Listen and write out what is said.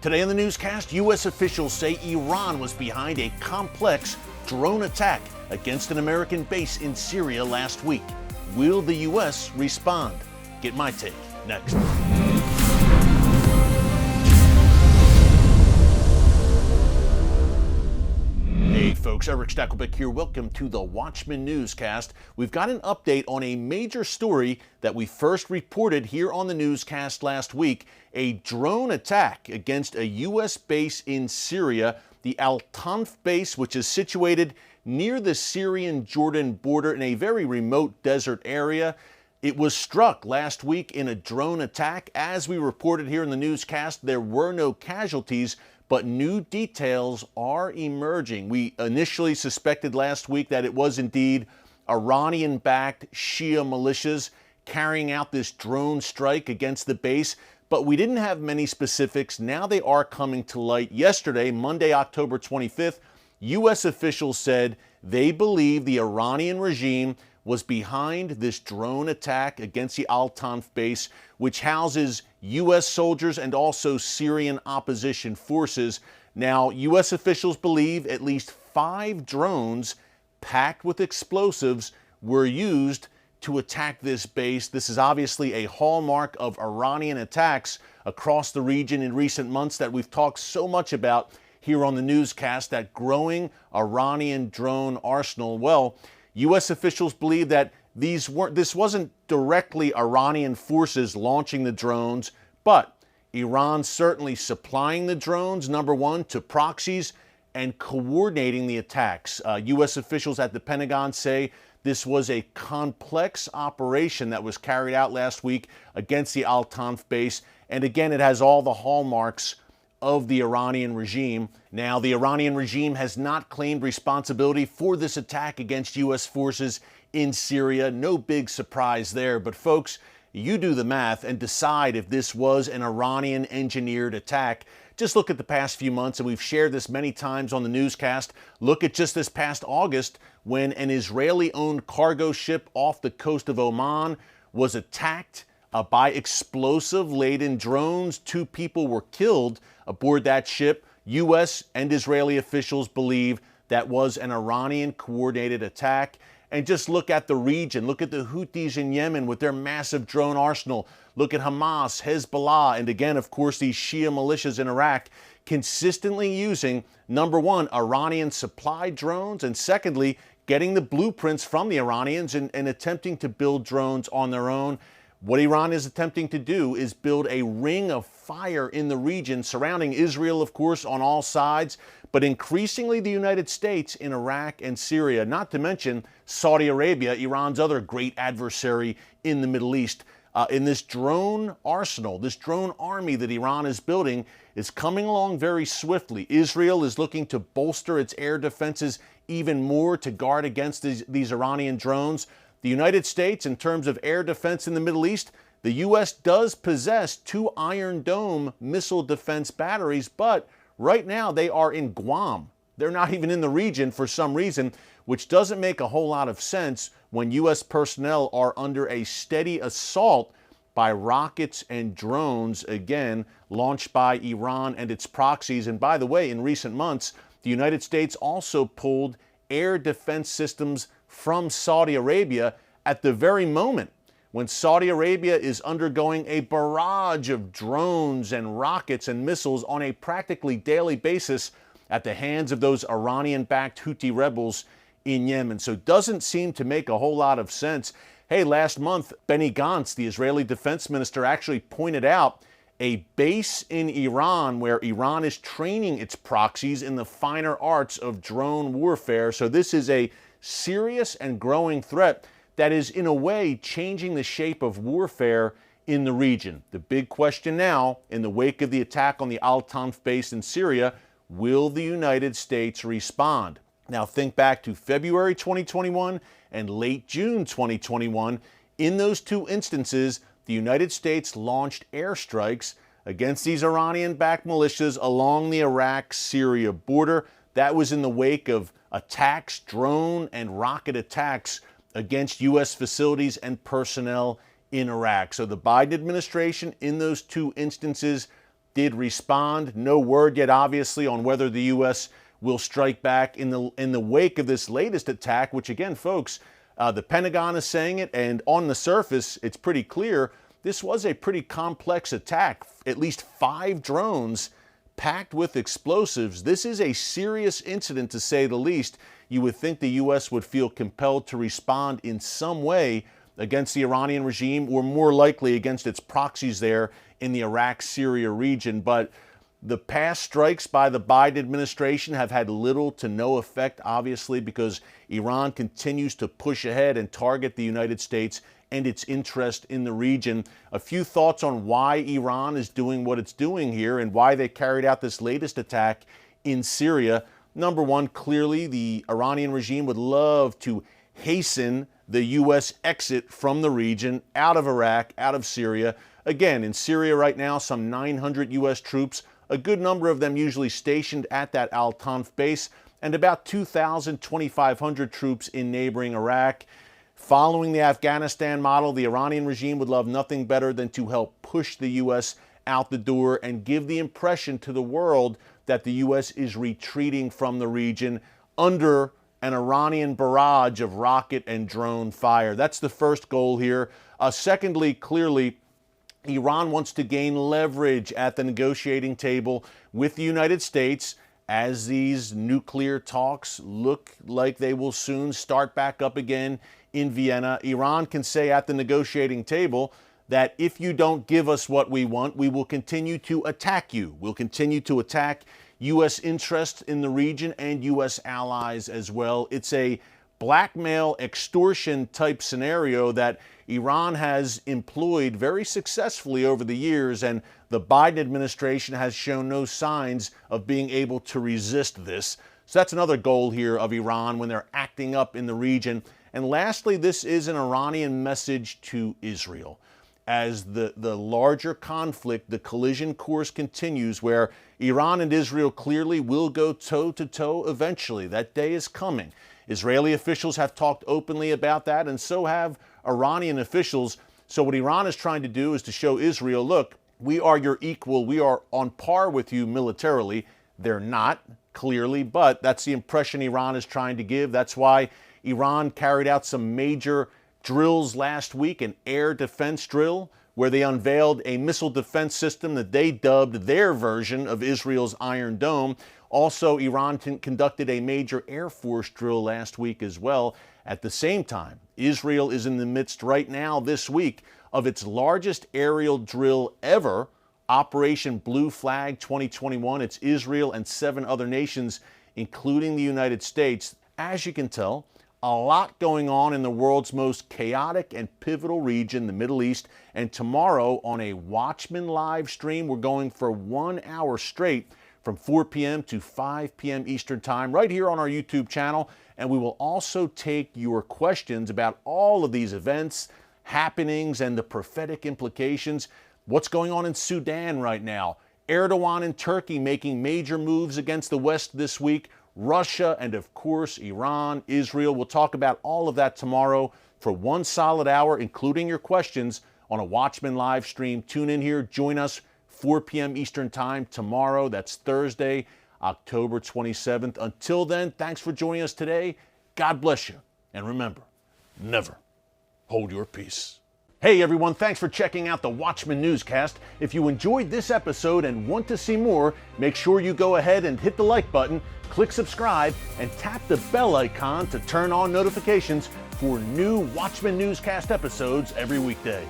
Today on the newscast, U.S. officials say Iran was behind a complex drone attack against an American base in Syria last week. Will the U.S. respond? Get my take next. Hey folks, Erick Stakelbeck here. Welcome to the Watchman Newscast. We've got an update on a major story that we first reported here on the newscast last week, a drone attack against a U.S. base in Syria, the Al-Tanf base, which is situated near the Syrian-Jordan border in a very remote desert area. It was struck last week in a drone attack. As we reported here in the newscast, there were no casualties, but new details are emerging. We initially suspected last week that it was indeed Iranian-backed Shia militias carrying out this drone strike against the base, but we didn't have many specifics. Now they are coming to light. Yesterday, Monday, October 25th, U.S. officials said they believe the Iranian regime was behind this drone attack against the Al-Tanf base, which houses U.S. soldiers and also Syrian opposition forces. Now, U.S. officials believe at least 5 drones packed with explosives were used to attack this base. This is obviously a hallmark of Iranian attacks across the region in recent months that we've talked so much about here on the newscast, that growing Iranian drone arsenal. Well, U.S. officials believe that this wasn't directly Iranian forces launching the drones, but Iran certainly supplying the drones, number one, to proxies and coordinating the attacks. U.S. officials at the Pentagon say this was a complex operation that was carried out last week against the Al-Tanf base. And again, it has all the hallmarks of the Iranian regime. Now, the Iranian regime has not claimed responsibility for this attack against U.S. forces in Syria. No big surprise there. But folks, you do the math and decide if this was an Iranian-engineered attack. Just look at the past few months, and we've shared this many times on the newscast. Look at just this past August when an Israeli-owned cargo ship off the coast of Oman was attacked by explosive-laden drones. 2 people were killed aboard that ship. U.S. and Israeli officials believe that was an Iranian-coordinated attack. And just look at the region. Look at the Houthis in Yemen with their massive drone arsenal. Look at Hamas, Hezbollah, and again, of course, these Shia militias in Iraq consistently using, number one, Iranian-supplied drones, and secondly, getting the blueprints from the Iranians and attempting to build drones on their own. What Iran is attempting to do is build a ring of fire in the region surrounding Israel, of course, on all sides, but increasingly the United States in Iraq and Syria, not to mention Saudi Arabia, Iran's other great adversary in the Middle East. In this drone arsenal, this drone army that Iran is building is coming along very swiftly. Israel is looking to bolster its air defenses even more to guard against these Iranian drones. The United States, in terms of air defense in the Middle East, the U.S. does possess 2 Iron Dome missile defense batteries, but right now they are in Guam. They're not even in the region for some reason, which doesn't make a whole lot of sense when U.S. personnel are under a steady assault by rockets and drones, again, launched by Iran and its proxies. And by the way, in recent months, the United States also pulled air defense systems from Saudi Arabia at the very moment when Saudi Arabia is undergoing a barrage of drones and rockets and missiles on a practically daily basis at the hands of those Iranian-backed Houthi rebels in Yemen. So it doesn't seem to make a whole lot of sense. Hey, last month, Benny Gantz, the Israeli defense minister, actually pointed out a base in Iran where Iran is training its proxies in the finer arts of drone warfare. So this is a serious and growing threat that is, in a way, changing the shape of warfare in the region. The big question now, in the wake of the attack on the Al-Tanf base in Syria, will the United States respond? Now, think back to February 2021 and late June 2021. In those 2 instances, the United States launched airstrikes against these Iranian-backed militias along the Iraq-Syria border. That was in the wake of attacks, drone and rocket attacks against U.S. facilities and personnel in Iraq. So the Biden administration, in those 2 instances, did respond. No word yet, obviously, on whether the U.S. will strike back in the wake of this latest attack, which again, folks, the Pentagon is saying it, and on the surface, it's pretty clear this was a pretty complex attack. At least 5 drones packed with explosives. This is a serious incident, to say the least. You would think the U.S. would feel compelled to respond in some way against the Iranian regime, or more likely against its proxies there in the Iraq-Syria region. But the past strikes by the Biden administration have had little to no effect, obviously, because Iran continues to push ahead and target the United States and its interest in the region. A few thoughts on why Iran is doing what it's doing here and why they carried out this latest attack in Syria. Number one, clearly the Iranian regime would love to hasten the U.S. exit from the region, out of Iraq, out of Syria. Again, in Syria right now, some 900 U.S. troops, a good number of them usually stationed at that Al-Tanf base, and about 2,500 troops in neighboring Iraq. Following the Afghanistan model, the Iranian regime would love nothing better than to help push the U.S. out the door and give the impression to the world that the U.S. is retreating from the region under an Iranian barrage of rocket and drone fire. That's the first goal here. Secondly, clearly, Iran wants to gain leverage at the negotiating table with the United States as these nuclear talks look like they will soon start back up again in Vienna. Iran can say at the negotiating table that if you don't give us what we want, we will continue to attack you. We'll continue to attack U.S. interests in the region and U.S. allies as well. It's a blackmail, extortion type scenario that Iran has employed very successfully over the years, and the Biden administration has shown no signs of being able to resist this. So that's another goal here of Iran when they're acting up in the region. And lastly, this is an Iranian message to Israel. As the larger conflict, the collision course continues, where Iran and Israel clearly will go toe-to-toe eventually. That day is coming. Israeli officials have talked openly about that, and so have Iranian officials. So what Iran is trying to do is to show Israel, look, we are your equal. We are on par with you militarily. They're not, clearly, but that's the impression Iran is trying to give. That's why Iran carried out some major drills last week, an air defense drill, where they unveiled a missile defense system that they dubbed their version of Israel's Iron Dome. Also, Iran conducted a major Air Force drill last week as well. At the same time, Israel is in the midst right now this week of its largest aerial drill ever, Operation Blue Flag 2021. It's Israel and 7 other nations, including the United States. As you can tell, a lot going on in the world's most chaotic and pivotal region, the Middle East. And tomorrow on a Watchman live stream, we're going for 1 hour straight from 4 p.m. to 5 p.m. Eastern Time right here on our YouTube channel. And we will also take your questions about all of these events, happenings, and the prophetic implications. What's going on in Sudan right now? Erdogan in Turkey making major moves against the West this week. Russia, and of course, Iran, Israel. We'll talk about all of that tomorrow for 1 solid hour, including your questions on a Watchman live stream. Tune in here. Join us 4 p.m. Eastern Time tomorrow. That's Thursday, October 27th. Until then, thanks for joining us today. God bless you. And remember, never hold your peace. Hey everyone, thanks for checking out the Watchman Newscast. If you enjoyed this episode and want to see more, make sure you go ahead and hit the like button, click subscribe, and tap the bell icon to turn on notifications for new Watchman Newscast episodes every weekday.